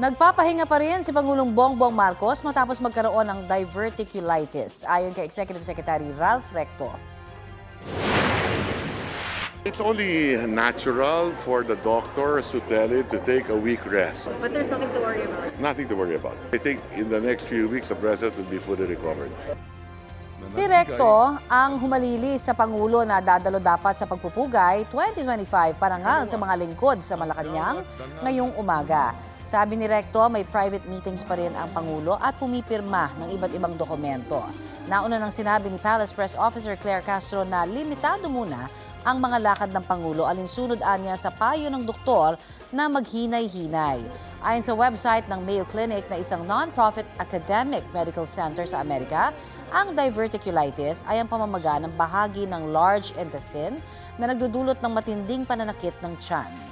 Nagpapahinga pa rin si Pangulong Bongbong Marcos matapos magkaroon ng diverticulitis, ayon kay Executive Secretary Ralph Recto. It's only natural for the doctors to tell him to take a week rest. But there's nothing to worry about. Nothing to worry about. I think in the next few weeks, the president will be fully recovered. Si Recto ang humalili sa Pangulo na dadalo dapat sa pagpupugay 2025 parangal sa mga lingkod sa Malacanang ngayong umaga. Sabi ni Recto, may private meetings pa rin ang Pangulo at pumipirma ng iba't ibang dokumento. Nauna nang sinabi ni Palace Press Officer Claire Castro na limitado muna ang mga lakad ng Pangulo alinsunod anya sa payo ng doktor na maghinay-hinay. Ayon sa website ng Mayo Clinic na isang non-profit academic medical center sa Amerika, ang diverticulitis ay ang pamamaga ng bahagi ng large intestine na nagdudulot ng matinding pananakit ng tiyan.